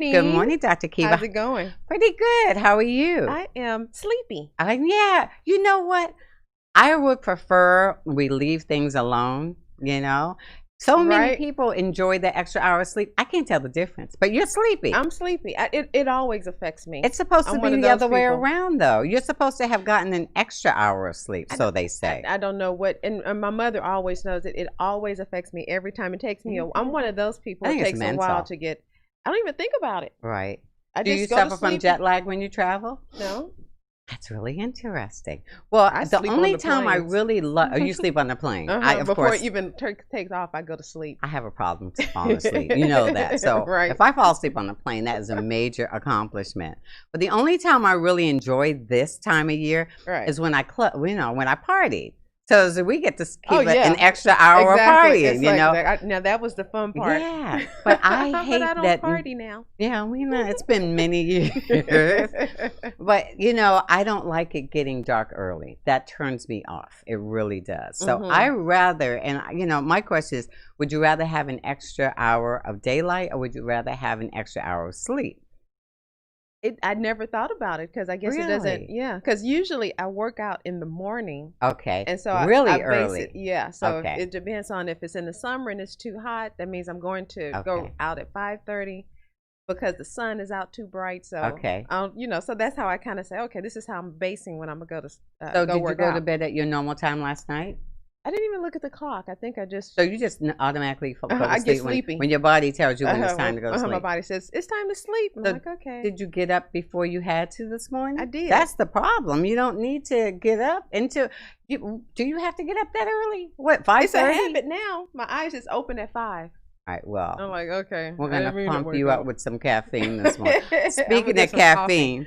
Good morning, Dr. Kiva. How's it going? Pretty good. How are you? I am sleepy. Yeah. You know what? I would prefer we leave things alone, you know? So many people enjoy the extra hour of sleep. I can't tell the difference, but you're sleepy. I'm sleepy. It always affects me. It's supposed to be the other way around, though. You're supposed to have gotten an extra hour of sleep, so they say. I don't know what, and my mother always knows it. It always affects me every time. It takes me, I'm one of those people, it takes a while to get, I don't even think about it. Right. Do you suffer from jet lag when you travel? No. That's really interesting. Well, the only time I really love, you sleep on the plane. Before it even takes off, I go to sleep. I have a problem falling asleep. You know that. So if I fall asleep on the plane, that is a major accomplishment. But the only time I really enjoy this time of year is when I when I party. So we get to keep an extra hour of partying, you know. Now that was the fun part. Yeah, but I hate but I don't party now. Yeah, we know it's been many years. But you know, I don't like it getting dark early. That turns me off. It really does. So I rather, and you know, my question is, would you rather have an extra hour of daylight, or would you rather have an extra hour of sleep? I never thought about it because I guess it doesn't. Yeah, because usually I work out in the morning. Okay. And so really I early. Base it, yeah. So it depends on if it's in the summer and it's too hot. That means I'm going to go out at 5:30 because the sun is out too bright. So you know, so that's how I kind of say, okay, this is how I'm basing when I'm gonna go to. So did you go to bed at your normal time last night? I didn't even look at the clock. I think I just. So you just automatically go to sleep. I get sleepy when your body tells you when it's time to go to sleep. My body says it's time to sleep. I'm like, okay. Did you get up before you had to this morning? I did. That's the problem. You don't need to get up until. Do you have to get up that early? What, 5:30? It's a habit now. My eyes is open at 5. All right, well. I'm like, okay. We're going to pump you up with some caffeine this morning. Speaking of caffeine.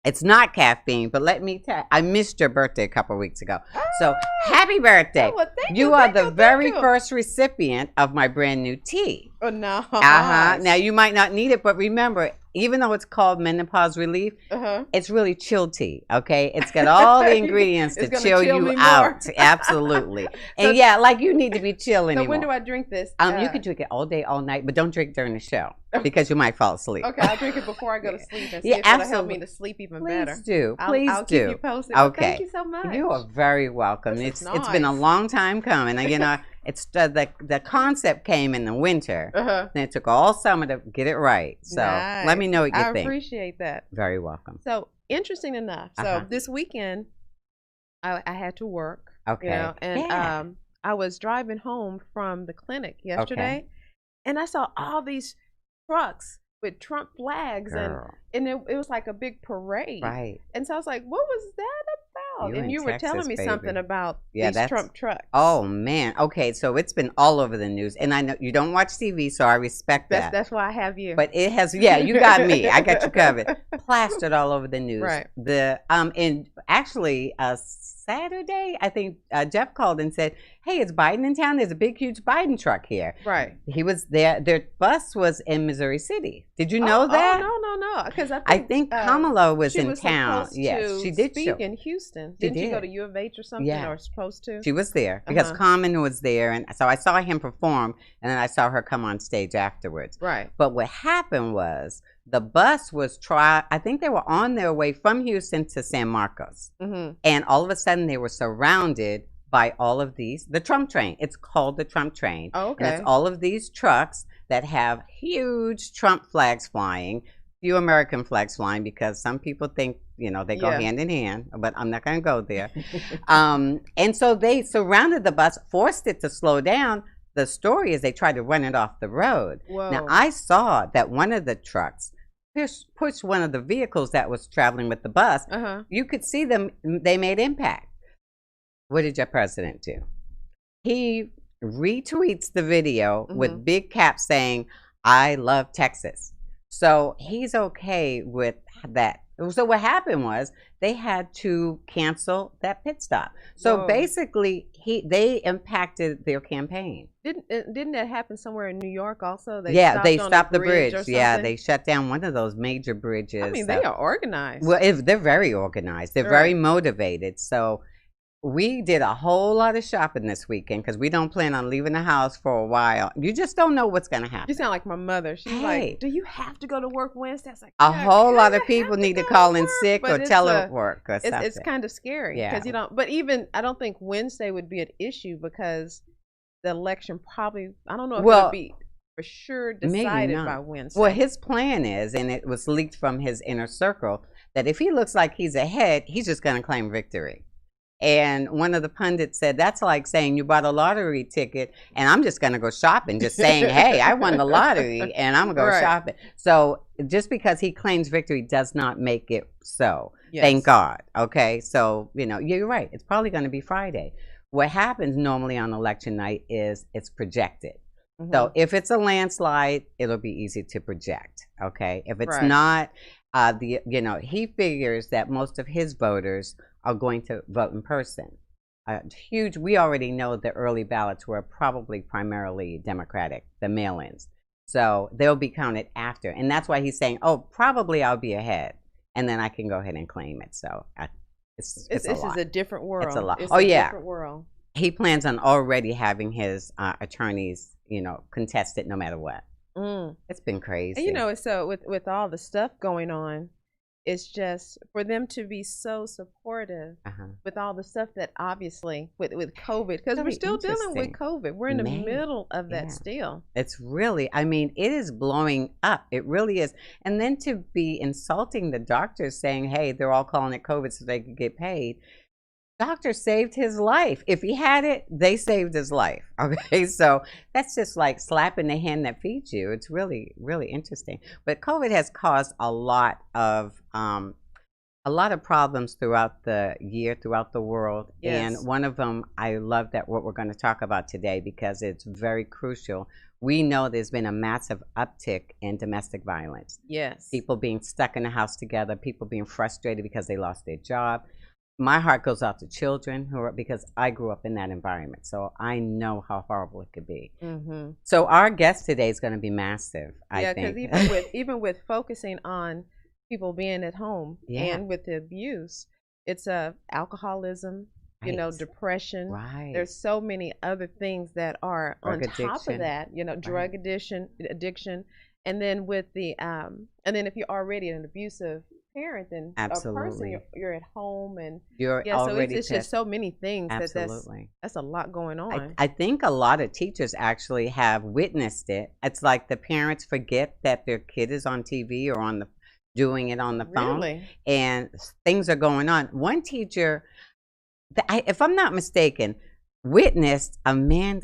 It's not caffeine, but let me tell you, I missed your birthday a couple of weeks ago. So happy birthday. Oh, well, you are the very first recipient of my brand new tea. Oh, no. Now, you might not need it, but remember, even though it's called Menopause Relief, it's really chill tea, okay? It's got all the ingredients to chill you out. Absolutely. And yeah, like you need to be chill anymore. So when do I drink this? You can drink it all day, all night, but don't drink during the show because you might fall asleep. Okay, I'll drink it before I go to sleep and see if it'll help me to sleep even better. Please do. Please I'll do. keep you posted. Okay. Well, thank you so much. You are very welcome. It's been a long time coming. You know, it's the concept came in the winter, and it took all summer to get it right. So let me know what you think. I appreciate that. Very welcome. So interesting enough. So this weekend, I had to work. Okay. You know, and I was driving home from the clinic yesterday, and I saw all these trucks with Trump flags, and it was like a big parade. Right. And so I was like, what was that about? And you were telling me something about these Trump trucks. Oh, man. Okay, so it's been all over the news. And I know you don't watch TV, so I respect that. That's why I have you. But it has, you got me. I got you covered. Plastered all over the news. Right. And actually, Saturday, I think Jeff called and said, hey, it's Biden in town. There's a big, huge Biden truck here. Right. He was there. Their bus was in Missouri City. Did you know that? Oh, no. Because I think Kamala was in town. Yes, she did speak in Houston. Didn't she go to U of H or something? Yeah. Or supposed to? She was there because Common was there. And so I saw him perform, and then I saw her come on stage afterwards. Right. But what happened was the bus was I think they were on their way from Houston to San Marcos. And all of a sudden they were surrounded by all of the Trump train. It's called the Trump train. Oh, okay. And it's all of these trucks that have huge Trump flags flying, few American flags flying, because some people think, you know, they go hand in hand, but I'm not going to go there. And so they surrounded the bus, forced it to slow down. The story is they tried to run it off the road. Whoa. Now, I saw that one of the trucks pushed one of the vehicles that was traveling with the bus. You could see them. They made impact. What did your president do? He retweets the video with big caps saying, I love Texas. So he's okay with that. So what happened was they had to cancel that pit stop. So basically, they impacted their campaign. Didn't that happen somewhere in New York also? They stopped the bridge. Yeah, they shut down one of those major bridges. I mean, they are organized. Well, they're very organized. They're very motivated. So We did a whole lot of shopping this weekend because we don't plan on leaving the house for a while. You just don't know what's going to happen. You sound like my mother. She's like, do you have to go to work Wednesday? I was like, a whole lot of people need to call in sick or telework or something. It's kind of scary because you don't, but even, I don't think Wednesday would be an issue because the election probably, I don't know if it would be for sure decided by Wednesday. Well, his plan is, and it was leaked from his inner circle, that if he looks like he's ahead, he's just going to claim victory. And one of the pundits said, that's like saying you bought a lottery ticket and I'm just going to go shopping, just saying, hey, I won the lottery and I'm going to go shopping. So just because he claims victory does not make it so. Yes. Thank God. Okay. So, you're right. It's probably going to be Friday. What happens normally on election night is it's projected. Mm-hmm. So if it's a landslide, it'll be easy to project. Okay. If it's not, he figures that most of his voters are going to vote in person. We already know the early ballots were probably primarily Democratic, the mail-ins. So they'll be counted after. And that's why he's saying, probably I'll be ahead. And then I can go ahead and claim it. So this is a different world. It's a lot. It's a different world. He plans on already having his attorneys, contest it no matter what. It's been crazy. And so with all the stuff going on, it's just for them to be so supportive with all the stuff that obviously with COVID, because we're still dealing with COVID. We're in the middle of that still. It's really, it is blowing up. It really is. And then to be insulting the doctors saying, hey, they're all calling it COVID so they could get paid. Doctor saved his life. If he had it, they saved his life. Okay, so that's just like slapping the hand that feeds you. It's really, really interesting. But COVID has caused a lot of problems throughout the year, throughout the world. Yes. And one of them, I love that what we're going to talk about today because it's very crucial. We know there's been a massive uptick in domestic violence. Yes. People being stuck in the house together, people being frustrated because they lost their job. My heart goes out to children because I grew up in that environment, so I know how horrible it could be. Mm-hmm. So our guest today is going to be massive. I think. Because even with focusing on people being at home and with the abuse, it's alcoholism, depression. Right. There's so many other things that are on top of that. Drug addiction, and then with the and then if you're already an abusive parent and a person, you're at home and so it's just so many things. That's a lot going on. I think a lot of teachers actually have witnessed it. It's like the parents forget that their kid is on TV or doing it on the phone, and things are going on. One teacher, if I'm not mistaken, witnessed a man.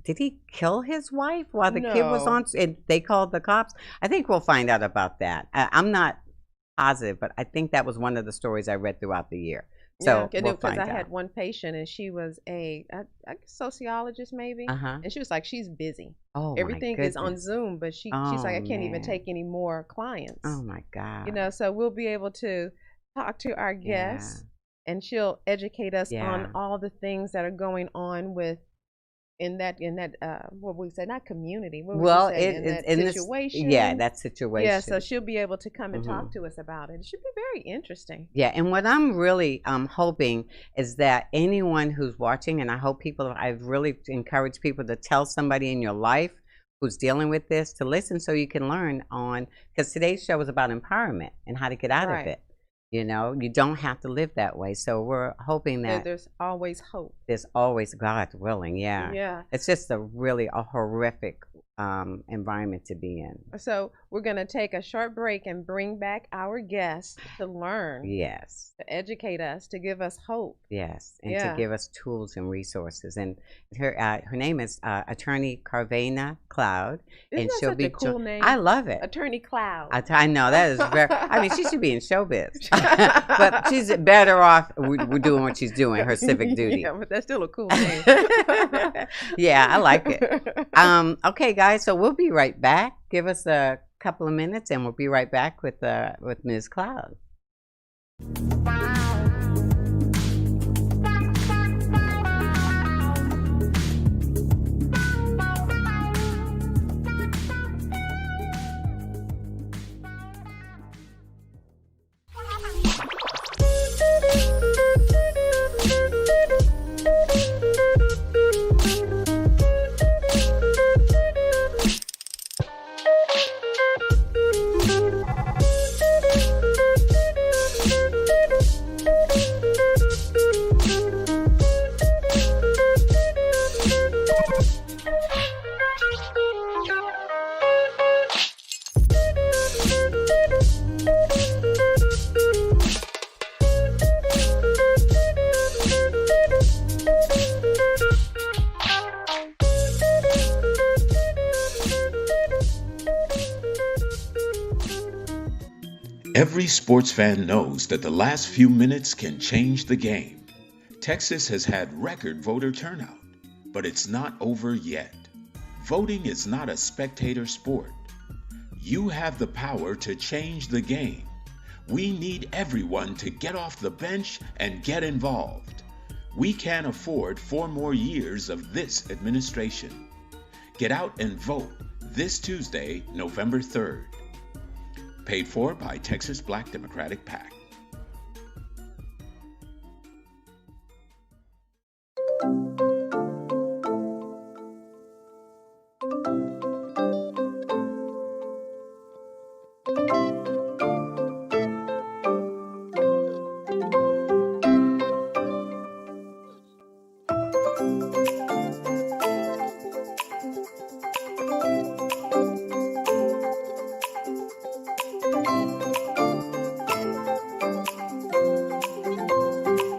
Did he kill his wife while the kid was on? And they called the cops. I think we'll find out about that. I'm not positive, but I think that was one of the stories I read throughout the year. So we'll find out. I had one patient and she was a sociologist maybe, and she was like, she's busy. Oh, everything is on Zoom, but she's like, I can't even take any more clients. Oh my God. So we'll be able to talk to our guest and she'll educate us on all the things that are going on in that what we say, not community. In that situation. That situation. Yeah, so she'll be able to come and talk to us about it. It should be very interesting. Yeah, and what I'm really hoping is that anyone who's watching, and I've really encouraged people to tell somebody in your life who's dealing with this to listen so you can learn because today's show is about empowerment and how to get out of it. You don't have to live that way. So we're hoping that there's always hope. There's always, God willing, yeah. It's just a horrific environment to be in. So we're going to take a short break and bring back our guest to learn. Yes. To educate us, to give us hope. Yes, and to give us tools and resources. And her name is Attorney Carvana Cloud. Isn't that such a cool name? I love it. Attorney Cloud. I know, that is very, she should be in showbiz. But she's better off doing what she's doing, her civic duty. Yeah, but that's still a cool name. Yeah, I like it. Okay, guys, so we'll be right back. Give us a couple of minutes and we'll be right back with Ms. Cloud. Every sports fan knows that the last few minutes can change the game. Texas has had record voter turnout, but it's not over yet. Voting is not a spectator sport. You have the power to change the game. We need everyone to get off the bench and get involved. We can't afford 4 more years of this administration. Get out and vote this Tuesday, November 3rd. Paid for by Texas Black Democratic PAC.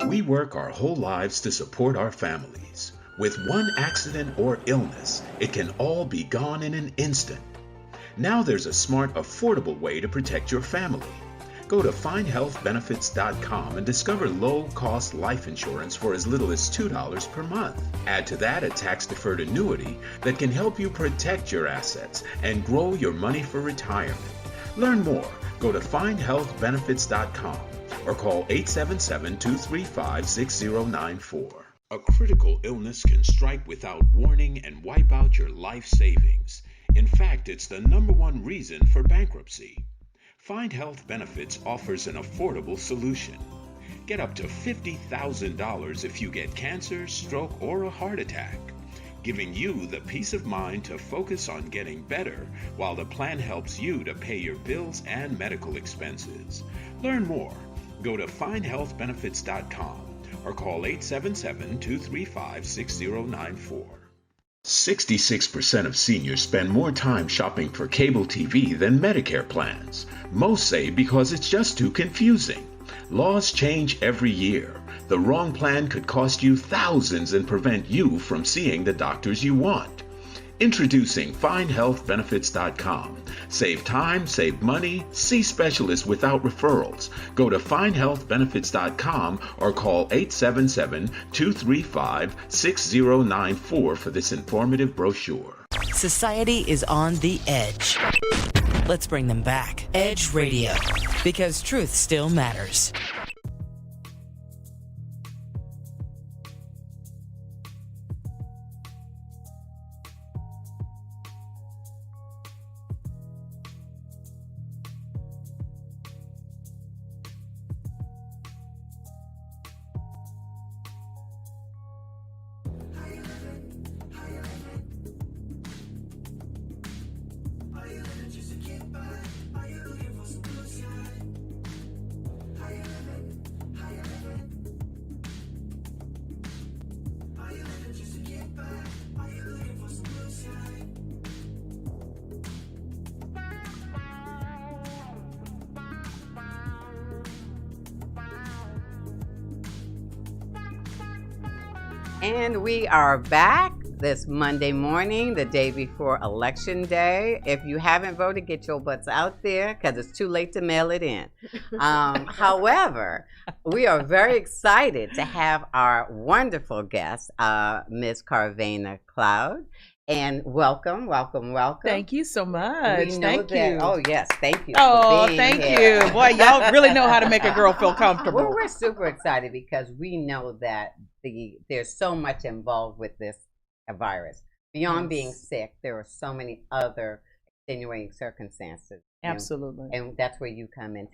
We work our whole lives to support our families. With one accident or illness, it can all be gone in an instant. Now there's a smart, affordable way to protect your family. Go to findhealthbenefits.com and discover low-cost life insurance for as little as $2 per month. Add to that a tax-deferred annuity that can help you protect your assets and grow your money for retirement. Learn more. Go to findhealthbenefits.com. or call 877-235-6094. A critical illness can strike without warning and wipe out your life savings. In fact, it's the #1 reason for bankruptcy. Find Health Benefits offers an affordable solution. Get up to $50,000 if you get cancer, stroke, or a heart attack, giving you the peace of mind to focus on getting better while the plan helps you to pay your bills and medical expenses. Learn more. Go to findhealthbenefits.com or call 877-235-6094. 66% of seniors spend more time shopping for cable TV than Medicare plans. Most say because it's just too confusing. Laws change every year. The wrong plan could cost you thousands and prevent you from seeing the doctors you want. Introducing FindHealthBenefits.com. Save time, save money, see specialists without referrals. Go to FindHealthBenefits.com or call 877-235-6094 for this informative brochure. Society is on the edge. Let's bring them back. Edge Radio, because truth still matters. And we are back this Monday morning, the day before Election Day. If you haven't voted, get your butts out there because it's too late to mail it in. However, we are very excited to have our wonderful guest, Ms. Carvana Cloud. And welcome. Thank you so much. Thank you. Oh, yes. Thank you. Oh, thank you. Boy, y'all really know how to make a girl feel comfortable. Well, we're super excited because we know that there's so much involved with this virus. Beyond being sick, there are so many other extenuating circumstances. Absolutely. And that's where you come in.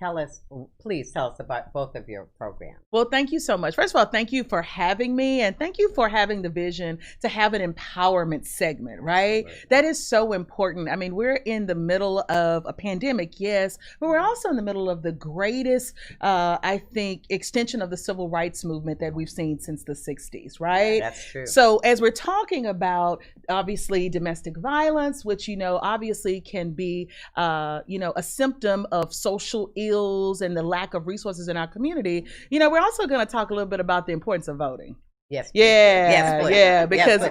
Please tell us about both of your programs. Well, thank you so much. First of all, thank you for having me, and thank you for having the vision to have an empowerment segment, right? Absolutely. That is so important. I mean, we're in the middle of a pandemic, yes, but we're also in the middle of the greatest, I think, extension of the civil rights movement that we've seen since the 60s, right? That's true. So as we're talking about, obviously, domestic violence, which, obviously can be, a symptom of social ills and the lack of resources in our community, we're also going to talk a little bit about the importance of voting. Yes. Please. Yeah. Yes, please. Yeah. Because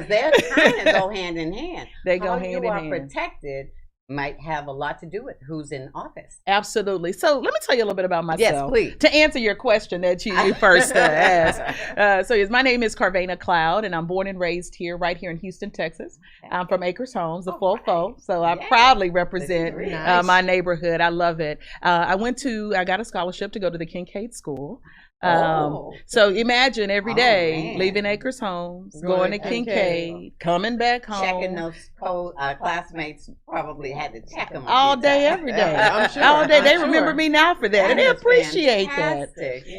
they kind of go hand in hand. They go hand in hand. You are protected might have a lot to do with who's in office. Absolutely. So let me tell you a little bit about myself. Yes, please. To answer your question that you first asked. So yes, my name is Carvana Cloud, and I'm born and raised here, right here in Houston, Texas. I'm from Acres Homes, the full folk. So I proudly represent my neighborhood. I love it. I got a scholarship to go to the Kincaid School. So imagine every day leaving Acres Homes, going to Kincaid, coming back home. Checking those classmates probably had to check them all day, every day. I'm sure. All day. They remember me now for that, and they appreciate that.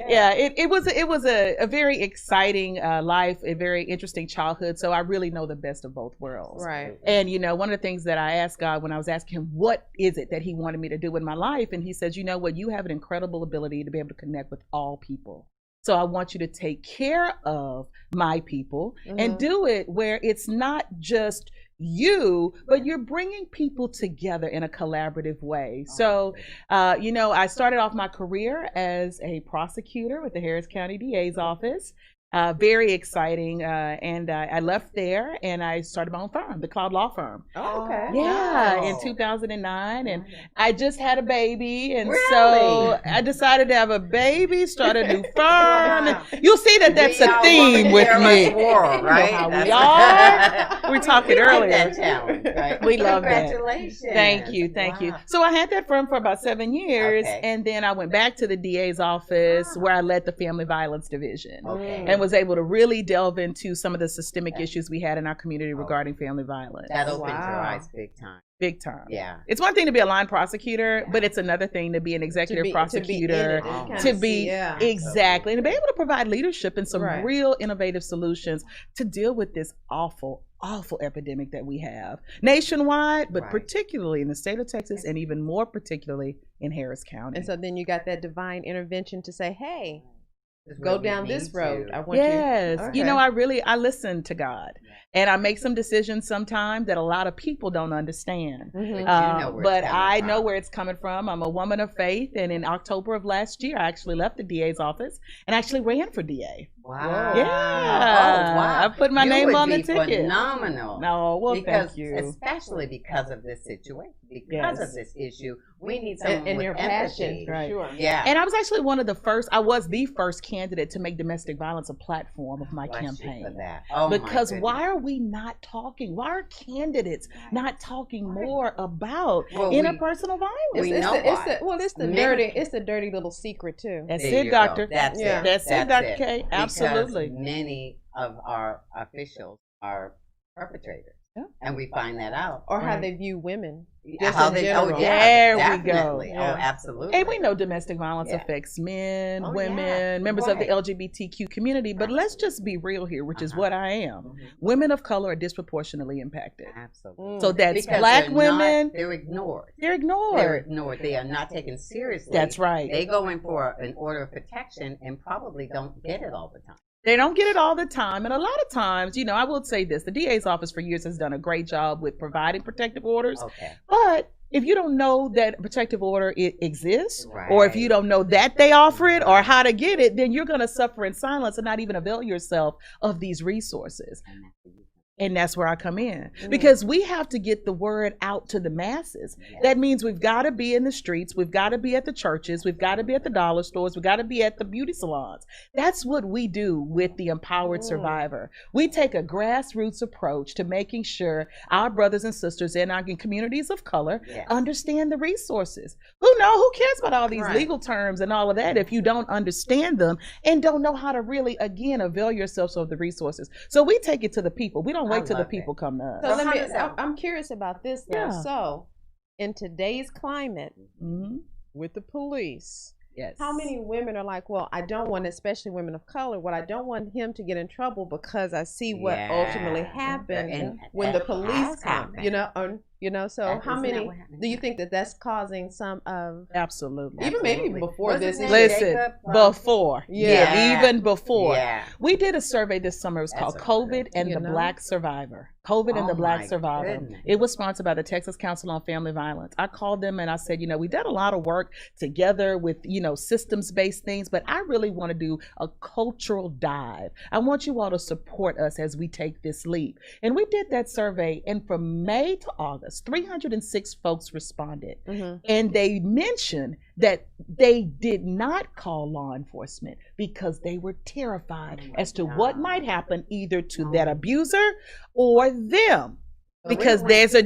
Yeah, it was a very exciting life, a very interesting childhood. So I really know the best of both worlds. Right. And one of the things that I asked God when I was asking him, what is it that he wanted me to do in my life? And he says, you know what, you have an incredible ability to be able to connect with all people. So I want you to take care of my people and do it where it's not just you, but you're bringing people together in a collaborative way. So, I started off my career as a prosecutor with the Harris County DA's office. Very exciting. And I left there and I started my own firm, the Cloud Law Firm. Oh, okay. Yeah, in 2009. And I just had a baby. And so I decided to have a baby, start a new firm. And you'll see that that's a theme with me. Right? How we are. We were talking earlier. That challenge, right? We love that. Congratulations. Thank you. So I had that firm for about 7 years. And then I went back to the DA's office where I led the Family Violence Division. And was able to really delve into some of the systemic issues we had in our community regarding family violence. That opened your eyes big time. Big time. Yeah. It's one thing to be a line prosecutor, but it's another thing to be an executive prosecutor. Exactly. And to be able to provide leadership and some real innovative solutions to deal with this awful epidemic that we have nationwide, but particularly in the state of Texas and even more particularly in Harris County. And so then you got that divine intervention to say, hey, go down this road. I want you. I listen to God, and I make some decisions sometimes that a lot of people don't understand. But I know where it's coming from. I'm a woman of faith, and in October of last year, I actually left the DA's office and actually ran for DA. Wow. Yeah. Oh, wow. I put my name on the ticket. Phenomenal. No, well, thank you. Especially because of this situation, because of this issue, we need someone with your empathy. passion. Right. Sure. Yeah. And I was actually I was the first candidate to make domestic violence a platform of my campaign. For that. Because why are we not talking? Why are candidates not talking more about interpersonal violence? It's the dirty little secret too. That's it, Doctor. That's it. That's it, Dr. K. Absolutely. Because many of our officials are perpetrators. Yeah. And we find that out. Or how they view women. There we go. Yeah. Oh, absolutely. And we know domestic violence affects men, women, members of the LGBTQ community. But let's just be real here, which is what I am. Women of color are disproportionately impacted. Absolutely. So that's Black women. They're ignored. They're ignored. They are not taken seriously. That's right. They go in for an order of protection and probably don't get it all the time. They don't get it all the time. And a lot of times, I will say this, the DA's office for years has done a great job with providing protective orders. Okay. But if you don't know that a protective order exists, or if you don't know that they offer it or how to get it, then you're going to suffer in silence and not even avail yourself of these resources. And that's where I come in, because we have to get the word out to the masses. That means we've got to be in the streets. We've got to be at the churches. We've got to be at the dollar stores. We've got to be at the beauty salons. That's what we do with the Empowered Survivor. We take a grassroots approach to making sure our brothers and sisters in our communities of color understand the resources. Who cares about all these legal terms and all of that if you don't understand them and don't know how to really, again, avail yourselves of the resources. So we take it to the people. We don't wait till the people come to us. So I'm curious about this though. Yeah. So in today's climate with the police, how many women are like, well, I don't want, especially women of color, I don't want him to get in trouble because I see what ultimately happened when the police come, so how many do you think that's causing some of? Absolutely. Even maybe before this. Listen, before. Even before. Yeah. We did a survey this summer. It was called COVID and the Black Survivor. COVID and the Black Survivor. Goodness. It was sponsored by the Texas Council on Family Violence. I called them and I said, we did a lot of work together with, systems-based things, but I really want to do a cultural dive. I want you all to support us as we take this leap. And we did that survey, and from May to August, Angeles. 306 folks responded. And they mentioned that they did not call law enforcement because they were terrified as to what might happen either to that abuser or them. Because there's a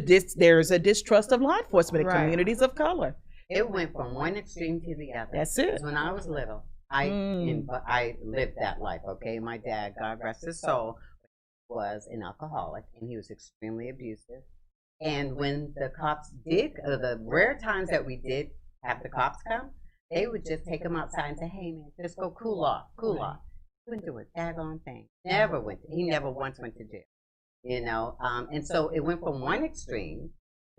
distrust of law enforcement in communities of color. It went from one extreme to the other. That's it. When I was little, I lived that life, okay? My dad, God rest his soul, was an alcoholic, and he was extremely abusive. And when the cops the rare times that we did have the cops come, they would just take him outside and say, hey, man, just go cool off. He wouldn't do a daggone thing. He never once went to jail. And so it went from one extreme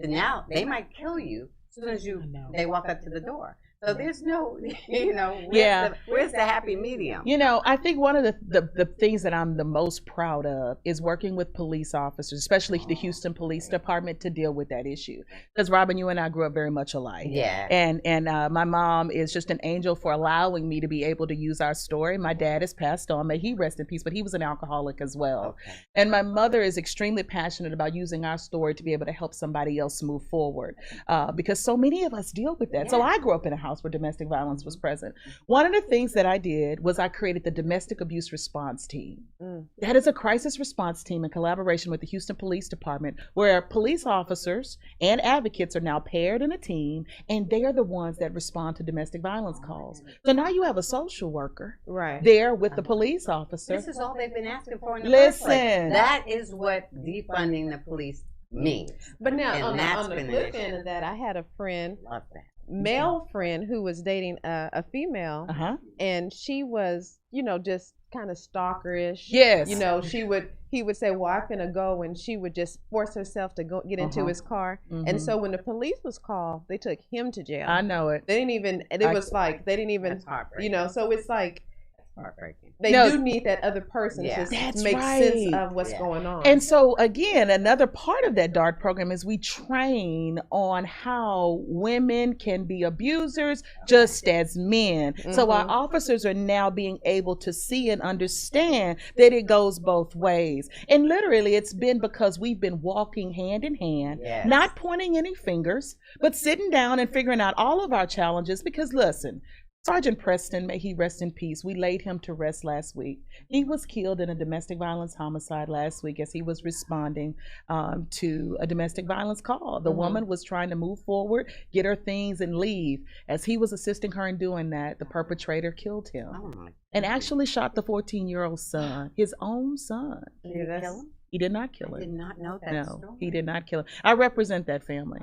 to now they might kill you as soon as they walk up to the door. So there's no, where's the happy medium? I think one of the things that I'm the most proud of is working with police officers, especially the Houston Police Department, to deal with that issue. Because Robin, you and I grew up very much alike. Yeah. And my mom is just an angel for allowing me to be able to use our story. My dad has passed on, may he rest in peace, but he was an alcoholic as well. Okay. And my mother is extremely passionate about using our story to be able to help somebody else move forward, because so many of us deal with that. Yeah. So I grew up in a house where domestic violence was present. One of the things that I did was I created the Domestic Abuse Response Team. That is a crisis response team in collaboration with the Houston Police Department, where police officers and advocates are now paired in a team, and they are the ones that respond to domestic violence calls. So now you have a social worker there with the police officer. This is all they've been asking for in the first place. That is what defunding the police means. But now on the flip end of that, I had a friend, male friend, who was dating a female, and she was, just kind of stalkerish. Yes. He would say, well, I'm gonna go, and she would just force herself to go get into his car. And so when the police was called, they took him to jail. I know it. They didn't even, they didn't even, so it's like, heartbreaking. They do need that other person to make sense of what's going on. And so again, another part of that DART program is we train on how women can be abusers just as men. So our officers are now being able to see and understand that it goes both ways. And literally it's been because we've been walking hand in hand, not pointing any fingers, but sitting down and figuring out all of our challenges. Because listen, Sergeant Preston, may he rest in peace, we laid him to rest last week. He was killed in a domestic violence homicide last week as he was responding to a domestic violence call. The woman was trying to move forward, get her things, and leave. As he was assisting her in doing that, the perpetrator killed him and actually shot the 14-year-old son, his own son. Did he kill him? He did not kill him. I did not know that story. No, he did not kill him. I represent that family.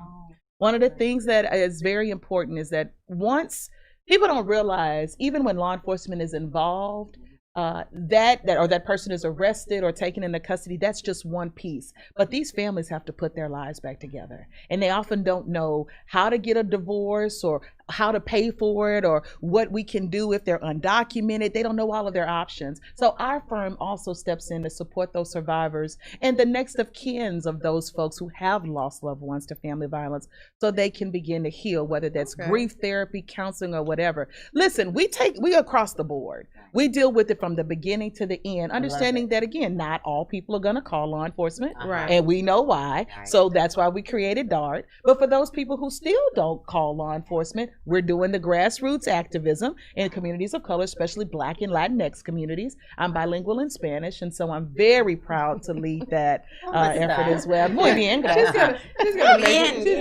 One of the things that is very important is that once people don't realize, even when law enforcement is involved, that person is arrested or taken into custody, that's just one piece. But these families have to put their lives back together. And they often don't know how to get a divorce or how to pay for it or what we can do if they're undocumented. They don't know all of their options. So our firm also steps in to support those survivors and the next of kins of those folks who have lost loved ones to family violence, so they can begin to heal, whether that's grief therapy, counseling, or whatever. Listen, we across the board. We deal with it from the beginning to the end, understanding that, again, not all people are going to call law enforcement, and we know why. So that's why we created DART. But for those people who still don't call law enforcement, we're doing the grassroots activism in communities of color, especially Black and Latinx communities. I'm bilingual in Spanish, and so I'm very proud to lead that effort as well. Muy bien, gracias.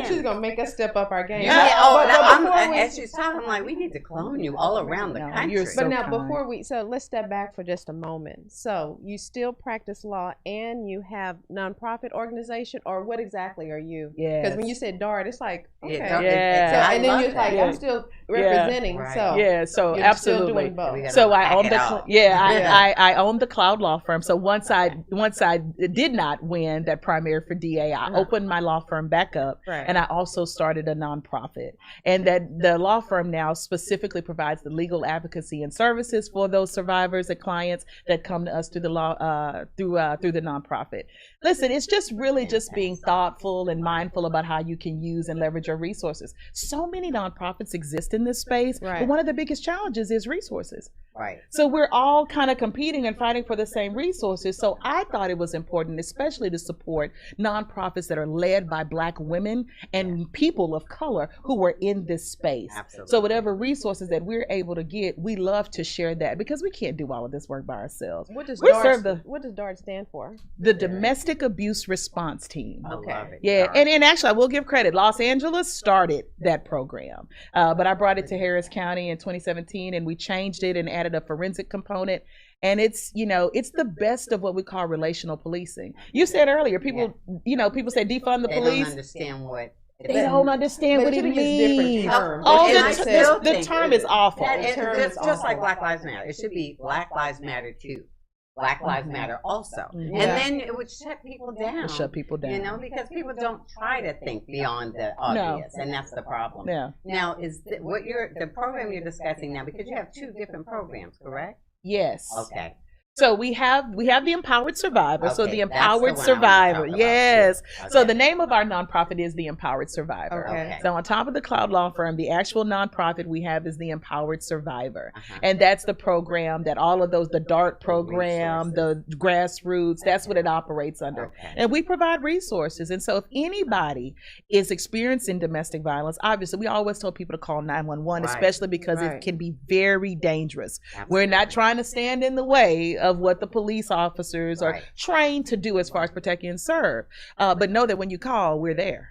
She's gonna make us step up our game. As she's talking, I'm like, we need to clone you all around the country. But now, before so let's step back for just a moment. So you still practice law and you have nonprofit organization, or what exactly are you? Because when you said DART, it's like, okay. And then you're like, I'm still representing. So absolutely. Still doing both. So I own I own the Cloud Law Firm. So once I did not win that primary for DA, I opened my law firm back up, and I also started a nonprofit. And that the law firm now specifically provides the legal advocacy and services for those survivors and clients that come to us through the law through the nonprofit. Listen, it's just really just being thoughtful and mindful about how you can use and leverage your resources. So many nonprofits exist in this space, but one of the biggest challenges is resources. Right. So we're all kind of competing and fighting for the same resources. So I thought it was important, especially to support nonprofits that are led by Black women and people of color who are in this space. Absolutely. So whatever resources that we're able to get, we love to share that because we can't do all of this work by ourselves. What does DART stand for? The Domestic Abuse Response Team. Okay. Yeah, and actually I will give credit. Los Angeles started that program, but I brought it to Harris County in 2017, and we changed it and added a forensic component. And it's, it's the best of what we call relational policing. You said earlier, people say defund the police. Don't understand what. They don't understand what it means. The term is awful. Just like Black Lives Matter. It should be Black Lives Matter too. Black Lives Matter also. And then it would shut people down. Because people don't try to think beyond the obvious. And that's the problem. Yeah. Now, is the program you're discussing now, because you have two different programs, correct? Yes. Okay. So we have the Empowered Survivor. Okay, so the Empowered Survivor, yes. Okay. So the name of our nonprofit is the Empowered Survivor. Okay. So on top of the Cloud Law Firm, the actual nonprofit we have is the Empowered Survivor, and that's the program that all of those, the DART program, the grassroots, that's what it operates under. Okay. And we provide resources. And so if anybody is experiencing domestic violence, obviously we always tell people to call 911, especially because it can be very dangerous. Absolutely. We're not trying to stand in the way of what the police officers are trained to do as far as protect and serve. But know that when you call, we're there.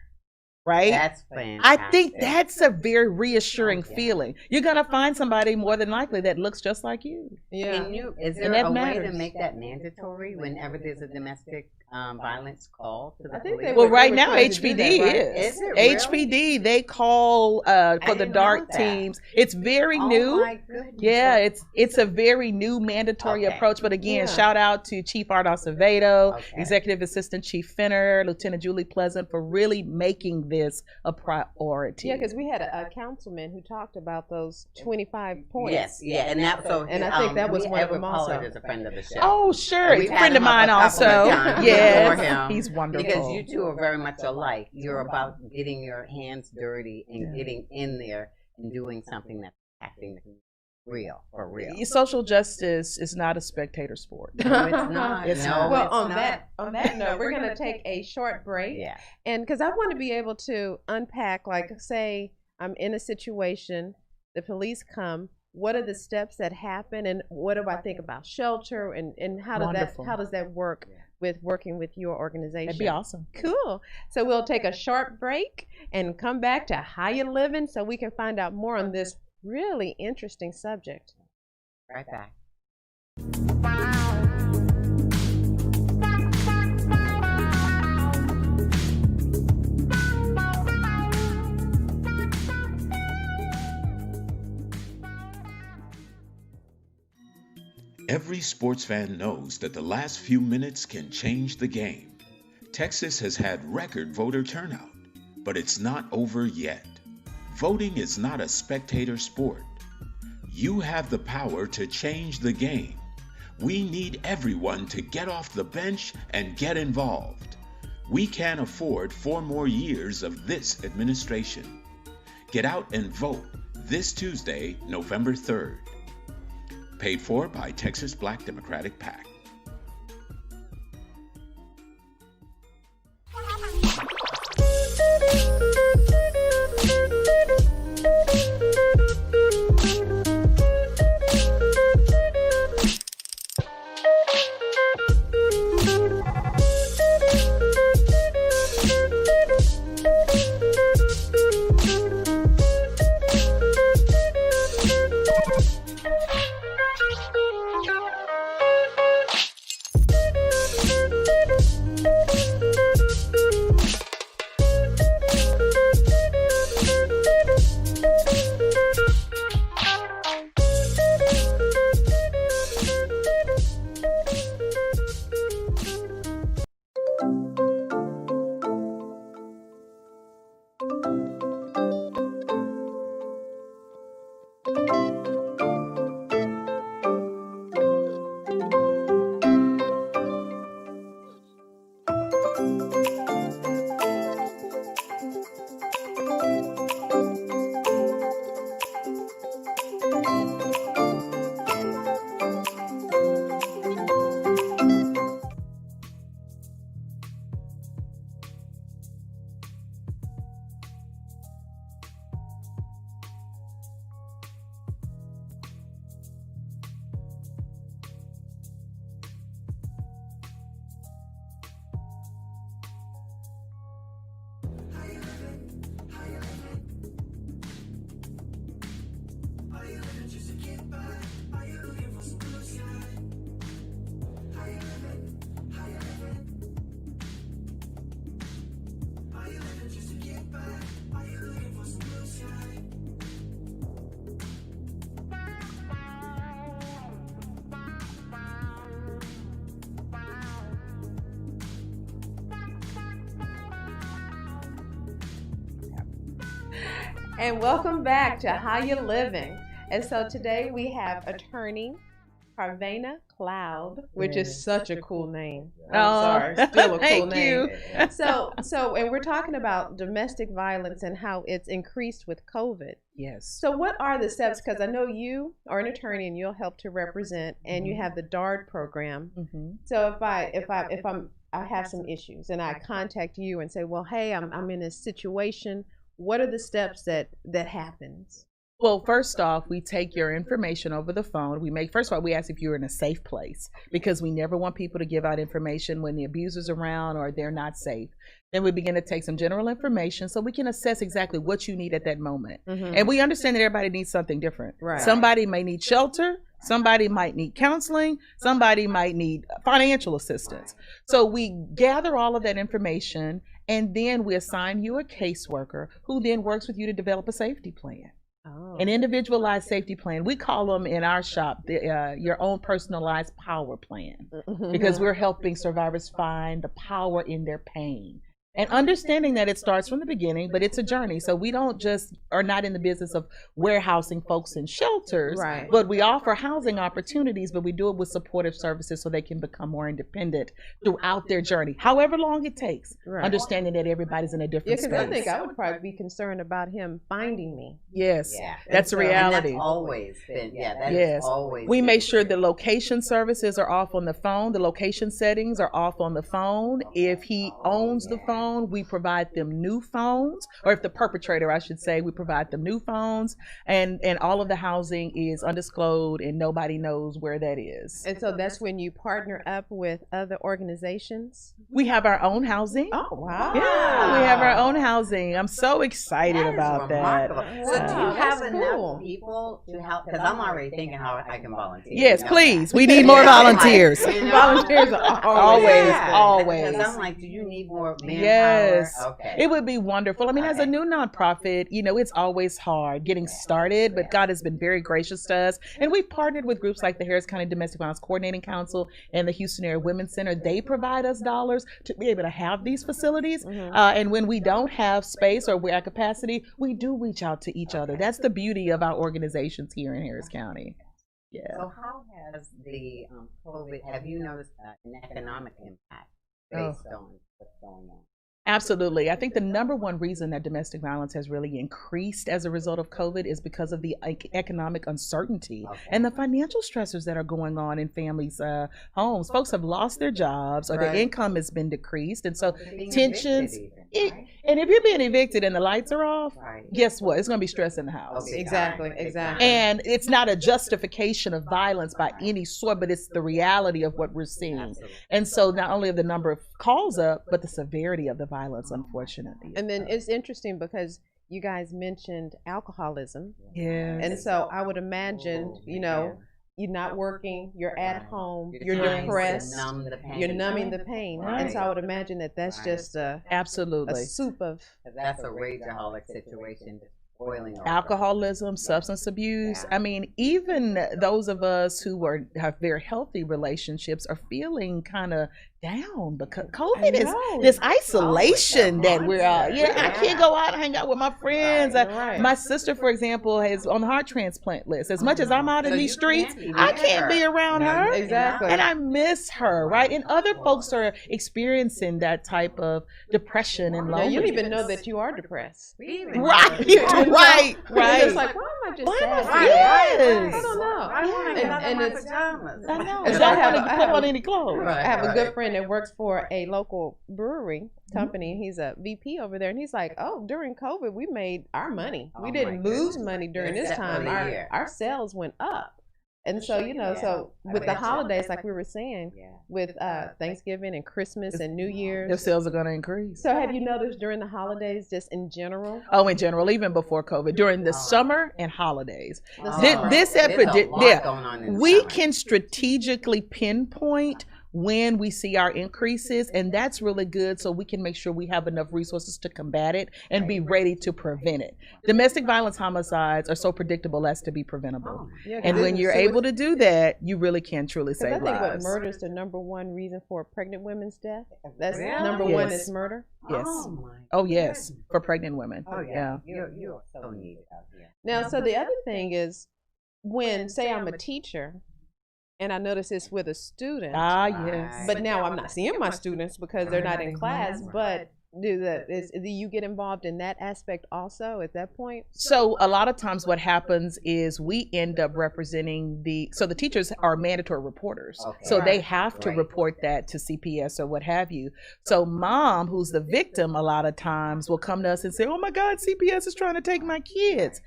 Right? That's fantastic. I think that's a very reassuring feeling. You're going to find somebody more than likely that looks just like you. Yeah. Is there a way to make that mandatory whenever there's a domestic violence call to the police? Well, right now HPD is. HPD, they call for the DART teams. It's very new. My goodness. Yeah, it's a very new mandatory approach. But again, shout out to Chief Art Acevedo, Executive Assistant Chief Finner, Lieutenant Julie Pleasant for really making this a priority. Yeah, because we had a councilman who talked about those 25 points. Yes, and I think that was one of them also. Is a friend of the show. Oh, sure, a friend of mine also. Yes, he's wonderful. Because you two are very much alike. You're about getting your hands dirty and getting in there and doing something that's acting real, for real. Social justice is not a spectator sport. No, it's not. Well, on that note, we're going to take a short break. Yeah. And because I want to be able to unpack, like, say I'm in a situation, the police come, what are the steps that happen, and what do I think about shelter, and how does that work with working with your organization? That'd be awesome. Cool. So we'll take a short break and come back to How You Livin' so we can find out more on this really interesting subject. Right back. Every sports fan knows that the last few minutes can change the game. Texas has had record voter turnout, but it's not over yet. Voting is not a spectator sport. You have the power to change the game. We need everyone to get off the bench and get involved. We can't afford 4 more years of this administration. Get out and vote this Tuesday, November 3rd. Paid for by Texas Black Democratic PAC. And welcome back to How You Livin. And so today we have attorney Parvena Cloud, which is such a cool name. I'm sorry, still a cool name. So, and we're talking about domestic violence and how it's increased with COVID. Yes. So, what are the steps? Because I know you are an attorney and you'll help to represent, and you have the DARD program. So, if I have some issues and I contact you and say, well, hey, I'm in this situation. What are the steps that happens? Well, first off, we take your information over the phone. First of all, we ask if you're in a safe place, because we never want people to give out information when the abuser's around or they're not safe. Then we begin to take some general information so we can assess exactly what you need at that moment. And we understand that everybody needs something different. Right. Somebody may need shelter. Somebody might need counseling. Somebody might need financial assistance. So we gather all of that information, and then we assign you a caseworker who then works with you to develop a safety plan. An individualized safety plan. We call them in our shop your own personalized power plan, because we're helping survivors find the power in their pain. And understanding that it starts from the beginning, but it's a journey. So we are not in the business of warehousing folks in shelters, right, but we offer housing opportunities, but we do it with supportive services so they can become more independent throughout their journey, however long it takes, right, understanding that everybody's in a different space. I think I would probably be concerned about him finding me. Yes, that's a reality. And that's always been, is always we make sure the location services are off on the phone. The location settings are off on the phone. If he owns the phone, we provide them new phones, or if the perpetrator, I should say, we provide them new phones, and all of the housing is undisclosed and nobody knows where that is. And so that's when you partner up with other organizations? We have our own housing. Oh, wow. Yeah, we have our own housing. I'm so excited about that. So do you have enough people to help? Because I'm already thinking how I can volunteer. Yes, please. We need more volunteers. Volunteers are always. Because I'm like, do you need more manpower? Yes. Okay. It would be wonderful. I mean, as a new nonprofit, it's always hard getting started, but God has been very gracious to us. And we've partnered with groups like the Harris County Domestic Violence Coordinating Council and the Houston Area Women's Center. They provide us dollars to be able to have these facilities. And when we don't have space or we're at capacity, we do reach out to each other. That's the beauty of our organizations here in Harris County. Yeah. So how has the COVID, have you noticed an economic impact based on what's going on? Absolutely. I think the number one reason that domestic violence has really increased as a result of COVID is because of the economic uncertainty and the financial stressors that are going on in families' homes. Folks have lost their jobs, or their income has been decreased. And so tensions. And if you're being evicted and the lights are off, guess what? It's going to be stress in the house. Exactly. And it's not a justification of violence by any sort, but it's the reality of what we're seeing. Absolutely. And so not only of the number of calls up, but the severity of the violence, unfortunately. And then it's interesting because you guys mentioned alcoholism. Yes. And so I would imagine, you're not working, you're at home, you're depressed, you're numbing the pain. Right. And so I would imagine that that's just a soup of. That's a rageaholic situation. Alcoholism, substance abuse. I mean, even those of us who have very healthy relationships are feeling kind of down because COVID is this isolation that we're I can't go out and hang out with my friends. My sister, for example, is on the heart transplant list. As much as I'm out in these streets, I can't be around her. Exactly. And I miss her, right? And other folks are experiencing that type of depression and loneliness. You don't even know that you are depressed. Right. It's like, why am I just sad? Yes. I don't know. And it's pajamas. I know. And I don't put on any clothes. I have a good friend that works for a local brewery company. He's a VP over there, and he's like, during COVID, we made our money. We didn't lose money during this time. Our sales went up. And so, so with the holidays, like we were saying, with Thanksgiving and Christmas and New Year's, their sales are going to increase. So have you noticed during the holidays, just in general? Oh, in general, even before COVID, during the summer and holidays. We can strategically pinpoint when we see our increases, and that's really good, so we can make sure we have enough resources to combat it and be ready to prevent it. Domestic violence homicides are so predictable as to be preventable. And when you're able to do that, you really can truly save lives. I think what murder is the number one reason for pregnant women's death. That's number one is murder. Yes. Oh yes, for pregnant women. Oh yeah. You're so needed out here. Now, so the other thing is, when say I'm a teacher and I notice this with a student. Yes. But now I'm not seeing my students because they're not in class, but do you get involved in that aspect also at that point? So a lot of times what happens is we end up representing the teachers are mandatory reporters. So they have to report that to CPS or what have you. So mom, who's the victim, a lot of times will come to us and say, oh my God, CPS is trying to take my kids.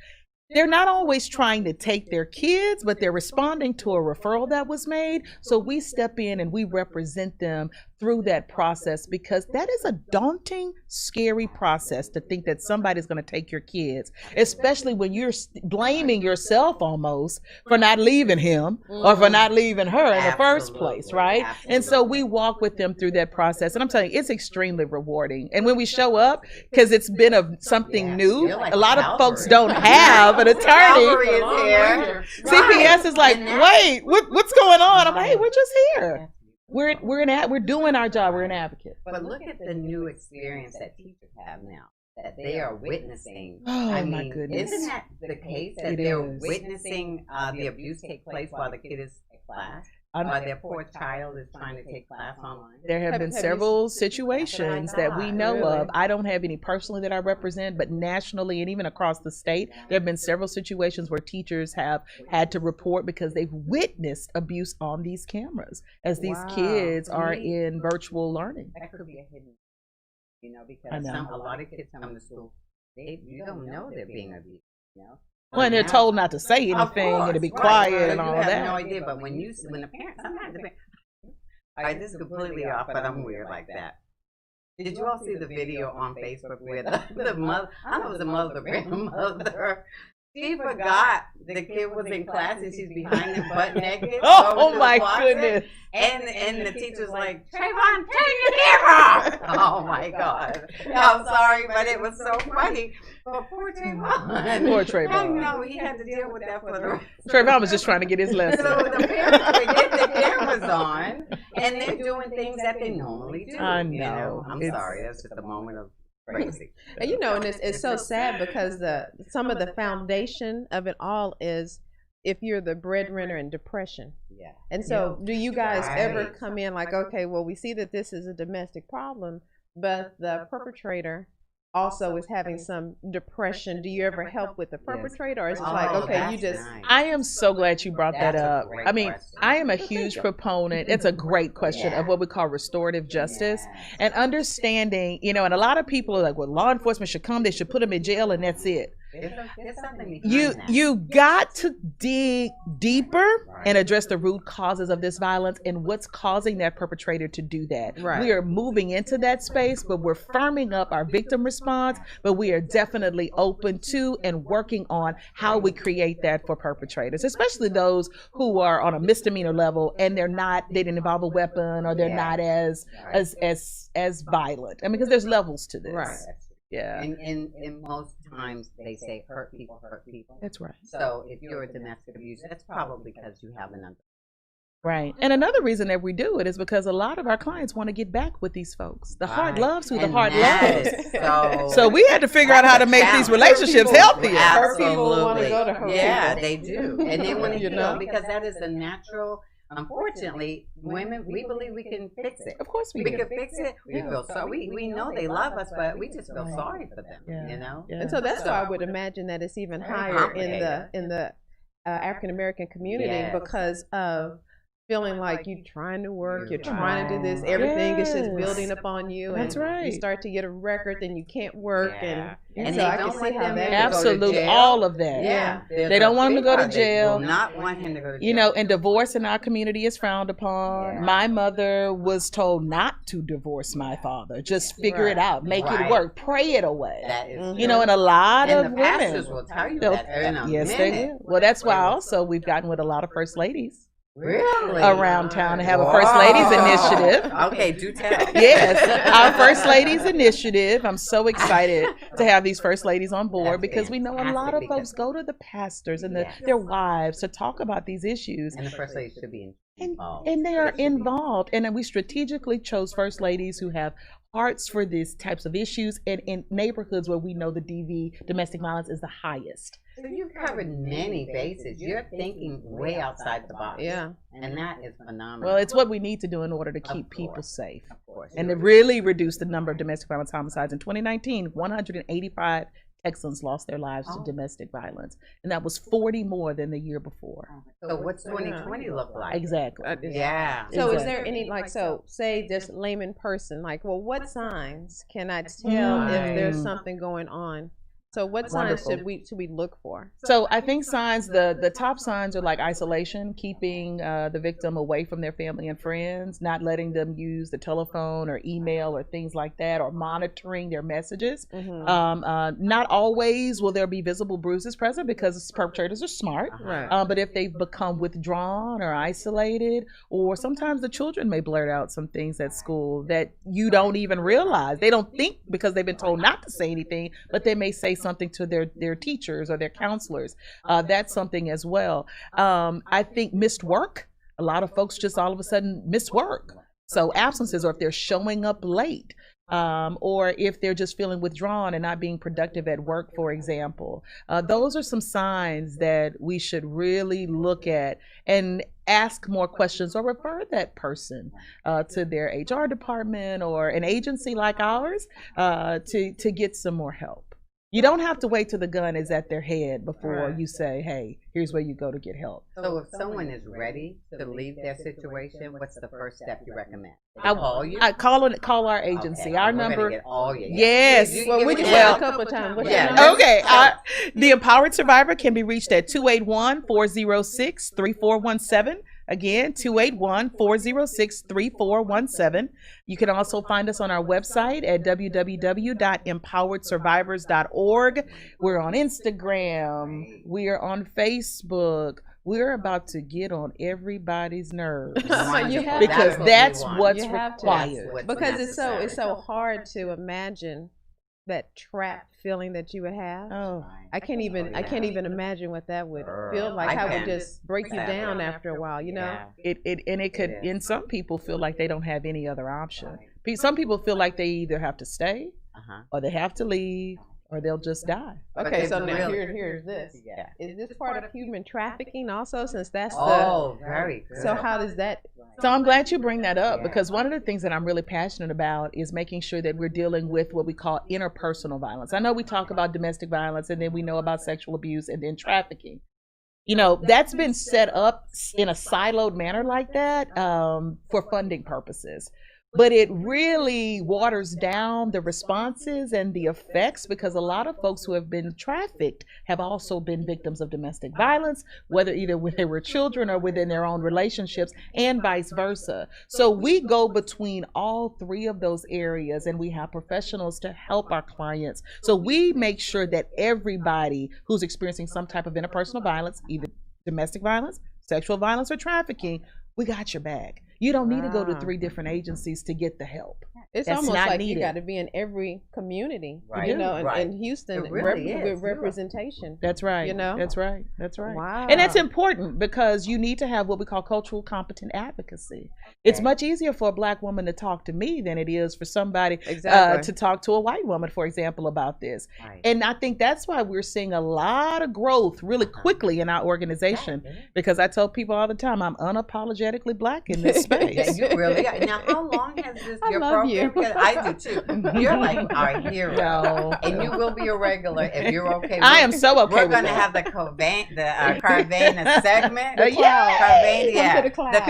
They're not always trying to take their kids, but they're responding to a referral that was made. So we step in and we represent them through that process, because that is a daunting, scary process to think that somebody's going to take your kids, especially when you're blaming yourself almost for not leaving him or for not leaving her in the first place, right? And so we walk with them through that process. And I'm telling you, it's extremely rewarding. And when we show up, because it's been something new, a lot of folks don't have an attorney. CPS is like, wait, what's going on? I'm like, hey, we're just here. We're doing our job. We're an advocate. But look at the new experience that teachers have now, that they are witnessing. My goodness. Isn't that the case, that they're witnessing the abuse take place while the kid is in class? Their poor child is trying to take class online. There have been several situations that we know of. I don't have any personally that I represent, but nationally and even across the state, there have been several situations where teachers have had to report because they've witnessed abuse on these cameras as these kids are in virtual learning. That could be a hidden, because a lot of kids come to school, you don't know they're being abused, Well, and they're told not to say anything and to be quiet and all that. You have no idea, but when the parents, sometimes the parents, all right, this is completely off, but I'm weird like that. Did you all see the video on Facebook where the mother, I don't know if it was the mother, the grandmother, she forgot the kid was in class and she's behind him butt naked. Oh my goodness. And the teacher's like, Trayvon, turn your camera. Oh my God. I'm sorry, but it was so funny. But poor Trayvon. Poor Trayvon. No, he had to deal with that for the rest. Trayvon was just trying to get his lesson. So the parents would get the cameras on and they're doing things that they normally do. I know. I'm sorry. That's just a moment of crazy. And and it's so sad because some of the foundation of it all is if you're the breadwinner in depression. Yeah. And so do you guys ever come in like, okay, well, we see that this is a domestic problem, but the perpetrator also is having some depression. Do you ever help with the perpetrator, or is it like, okay, you just... I am so glad you brought that up. I mean, I am a huge proponent. It's a great question of what we call restorative justice and understanding, and a lot of people are like, well, law enforcement should come, they should put them in jail and that's it. You got to dig deeper and address the root causes of this violence and what's causing that perpetrator to do that. We are moving into that space, but we're firming up our victim response, but we are definitely open to and working on how we create that for perpetrators, especially those who are on a misdemeanor level and they didn't involve a weapon or they're not as violent. I mean, because there's levels to this. Right. Yeah. And most times they say hurt people hurt people. That's right. So if you're a domestic abuser, that's probably because you have an understanding. Right. And another reason that we do it is because a lot of our clients want to get back with these folks. The heart loves who the heart loves. So we had to figure out how to make these relationships healthier. Absolutely. Hurt people want to go to hurt people. They do. And they want to heal because that is a natural... Unfortunately, women, we believe we can fix it. Of course we can fix it. We feel sorry. We know they love us, but we just feel sorry for them. And so that's why I would imagine that it's even higher in the African American community because of feeling like you're trying to work, you're trying to do this, everything is just building up on you. That's right. You start to get a record, then you can't work, and so I can see how that absolutely all of that. Yeah, they don't want him to go to jail. They will not want him to go to jail. And divorce in our community is frowned upon. My mother was told not to divorce my father. Just figure it out, make it work, pray it away. That is and a lot of women. Pastors will tell you that. Yes, they will. Well, that's why also we've gotten with a lot of first ladies. Really? Around town to have a First Ladies Initiative. Okay, do tell. Yes, our First Ladies Initiative. I'm so excited to have these First Ladies on board because we know a lot of folks go to the pastors and their wives to talk about these issues. And the First Ladies should be involved. And they are involved. And then we strategically chose First Ladies who have hearts for these types of issues and in neighborhoods where we know the domestic violence is the highest. So you've covered many bases. You're thinking way outside the box. Yeah. And that is phenomenal. Well, it's what we need to do in order to keep people safe. Of course. And to really reduce the number of domestic violence homicides. In 2019, 185 Texans lost their lives to domestic violence. And that was 40 more than the year before. So what's 2020 look like? Exactly. Yeah. So is there any, like, so say just layman person, like, well, what signs can I tell if there's something going on? So what signs should we look for? So I think signs, the top signs are like isolation, keeping the victim away from their family and friends, not letting them use the telephone or email or things like that, or monitoring their messages. Not always will there be visible bruises present because perpetrators are smart. But if they've become withdrawn or isolated, or sometimes the children may blurt out some things at school that you don't even realize. They don't think because they've been told not to say anything, but they may say something to their teachers or their counselors. That's something as well. I think missed work. A lot of folks just all of a sudden miss work. So absences, or if they're showing up late, or if they're just feeling withdrawn and not being productive at work, for example. Those are some signs that we should really look at and ask more questions, or refer that person to their HR department or an agency like ours to get some more help. You don't have to wait till the gun is at their head before you say, hey, here's where you go to get help. So if someone is ready to leave their situation, what's the first step you recommend? Call you? I call our agency. Okay. Our number. Yes. Well, we just a couple of times. Okay. The Empowered Survivor can be reached at 281-406-3417. Again, 281-406-3417. You can also find us on our website at www.empoweredsurvivors.org. We're on Instagram. We are on Facebook. We're about to get on everybody's nerves because that's what's required. Because it's so hard to imagine that trapped feeling that you would have. I can't even imagine what that would feel like. How it would just break you down after a while, you know. It could, in some people, feel like they don't have any other option. Some people feel like they either have to stay, or they have to leave, or they'll just die. Okay, so now here's this. Is this part of human trafficking also, since that's very good. So how does that? So I'm glad you bring that up, because one of the things that I'm really passionate about is making sure that we're dealing with what we call interpersonal violence. I know we talk about domestic violence, and then we know about sexual abuse, and then trafficking. You know, that's been set up in a siloed manner like that for funding purposes. But it really waters down the responses and the effects, because a lot of folks who have been trafficked have also been victims of domestic violence, whether either when they were children or within their own relationships, and vice versa. So we go between all three of those areas, and we have professionals to help our clients. So we make sure that everybody who's experiencing some type of interpersonal violence, either domestic violence, sexual violence, or trafficking, we got your back. You don't need to go to 3 different agencies to get the help. It's almost like you got to be in every community, you know, in Houston with representation. That's right. You know, that's right. That's right. Wow. And that's important, because you need to have what we call cultural competent advocacy. It's much easier for a Black woman to talk to me than it is for somebody to talk to a white woman, for example, about this. And I think that's why we're seeing a lot of growth really quickly in our organization, because I tell people all the time, I'm unapologetically Black in this space. You really are. Now, how long has this your program? Because I do too. You're like our hero, and you will be a regular if you're okay. I am so okay. We're going to have the Carvana segment. The cloud. Carvana, the cloud. Yeah,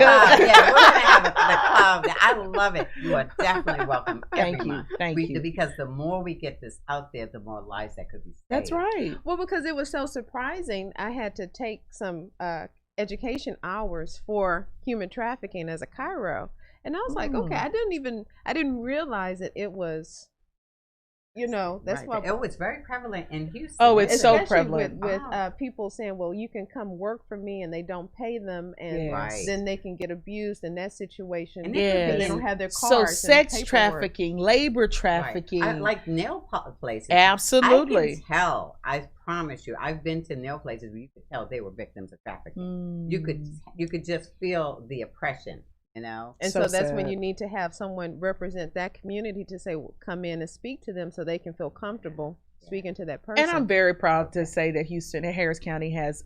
we're going to have the cloud. I love it. You are definitely welcome. Thank you. Because the more we get this out there, the more lives that could be saved. That's right. Well, because it was so surprising, I had to take some education hours for human trafficking as a chiro, and I was like, okay, I didn't realize that it was That's why. Oh, it's very prevalent in Houston. Oh, it's so prevalent with people saying, "Well, you can come work for me," and they don't pay them, and then they can get abused in that situation. Because they don't have their cards. So sex trafficking, labor trafficking, like nail places. Absolutely. I can tell. I promise you, I've been to nail places where you could tell they were victims of trafficking. You could just feel the oppression. And so that's when you need to have someone represent that community to say, come in and speak to them so they can feel comfortable speaking to that person. And I'm very proud to say that Houston and Harris County has,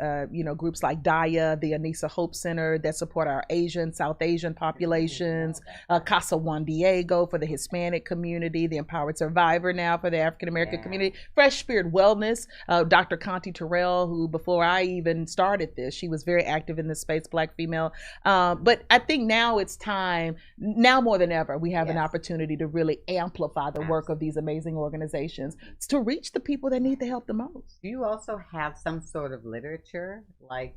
groups like DAIA, the Anissa Hope Center that support our South Asian populations, Casa Juan Diego for the Hispanic community, the Empowered Survivor now for the African American community, Fresh Spirit Wellness, Dr. Conti Terrell, who before I even started this, she was very active in this space, Black female. But I think now it's time, now more than ever, we have an opportunity to really amplify the work of these amazing organizations to reach the people that need the help the most. Do you also have some sort of literature, like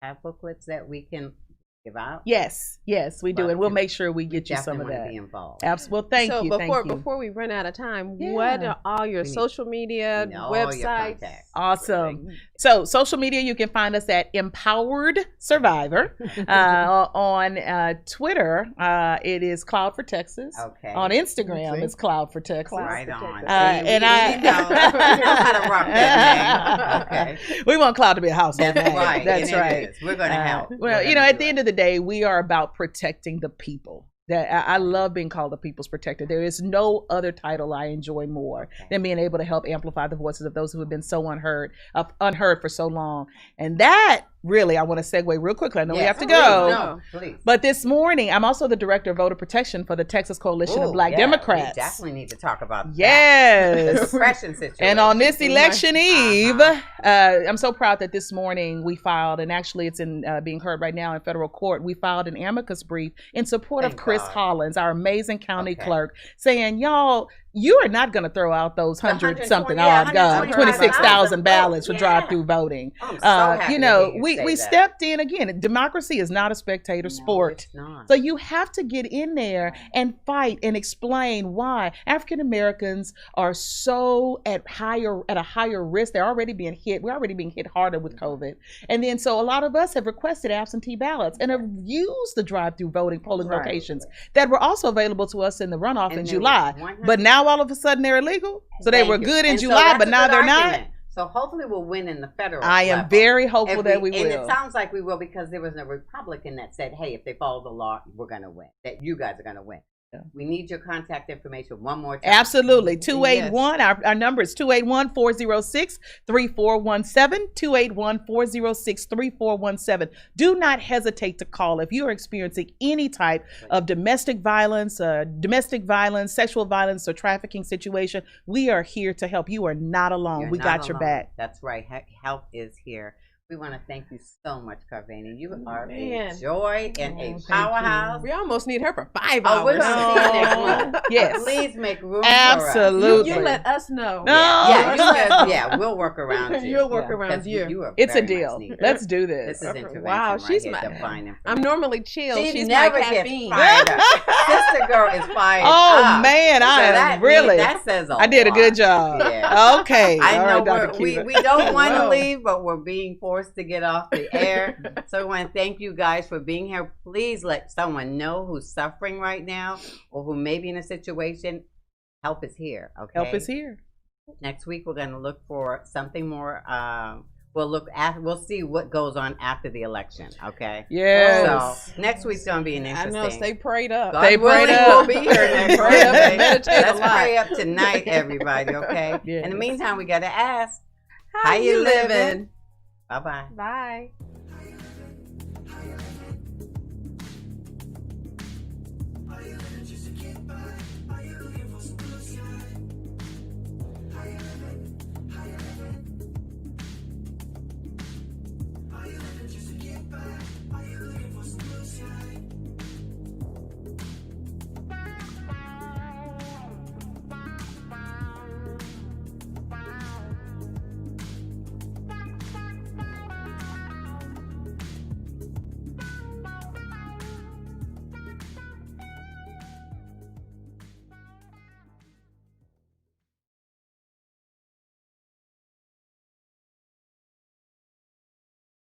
have booklets that we can give out? Yes, we do, and we'll make sure we get you some of that. Be involved. Absolutely. Well, thank you. Before we run out of time, what are all your social media, websites? Awesome. So social media, you can find us at Empowered Survivor. On Twitter, it is Cloud for Texas. Okay. On Instagram, it's Cloud for Texas. Right on. And I know how to rock that name. Okay. We want Cloud to be a household name. Right. That's right. We're going to help. Well, at the end of the day, we are about protecting the people. That I love being called the people's protector. There is no other title I enjoy more than being able to help amplify the voices of those who have been so unheard for so long. And that really, I want to segue real quickly. I know we have to go. No, please. But this morning, I'm also the director of voter protection for the Texas Coalition of Black Democrats. We definitely need to talk about that. The suppression situation. And on this election eve, I'm so proud that this morning we filed, and actually it's being heard right now in federal court, we filed an amicus brief in support of Chris Hollins, our amazing county clerk, saying, y'all, you are not going to throw out those 26,000 ballots for drive-through voting. We stepped in again. Democracy is not a spectator sport. So you have to get in there and fight and explain why African Americans are so at a higher risk. They're already being hit. We're already being hit harder with COVID. And then so a lot of us have requested absentee ballots and have used the drive-through voting polling locations that were also available to us in the runoff in July. But now all of a sudden they're illegal. So they were good in July, but now they're not. So hopefully we'll win in the federal I am very hopeful that we will. And it sounds like we will, because there was a Republican that said, hey, if they follow the law, we're going to win. That you guys are going to win. We need your contact information one more time. Absolutely. 281. Our number is 281-406-3417. 281-406-3417. Do not hesitate to call if you are experiencing any type of domestic violence, sexual violence, or trafficking situation. We are here to help. You are not alone. We got your back. That's right. Help is here. We want to thank you so much, Carvana. You are a joy and a powerhouse. We almost need her for 5 hours. We're going to see you next month. Yes. Please make room Absolutely. for us. You let us know. Yeah, we'll work around you. You'll work around you. It's a deal. Let's do this. This is intervention. Wow, she's I'm normally chill. She's never my caffeine. Fired up. Sister girl is fired up. Man, that says a lot. I did a good job. Yeah. Okay. I know we don't want to leave, but we're being forced to get off the air. So I want to thank you guys for being here. Please let someone know who's suffering right now or who may be in a situation. Help is here. Okay. Help is here. Next week we're going to look for something more. We'll see what goes on after the election. Okay. Yes. So next week's going to be an interesting. I know. Stay prayed up. Stay prayed up. We'll be here next Friday. Let's pray up tonight, everybody. Okay. Yes. In the meantime, we got to ask, how you living? Bye-bye. Bye.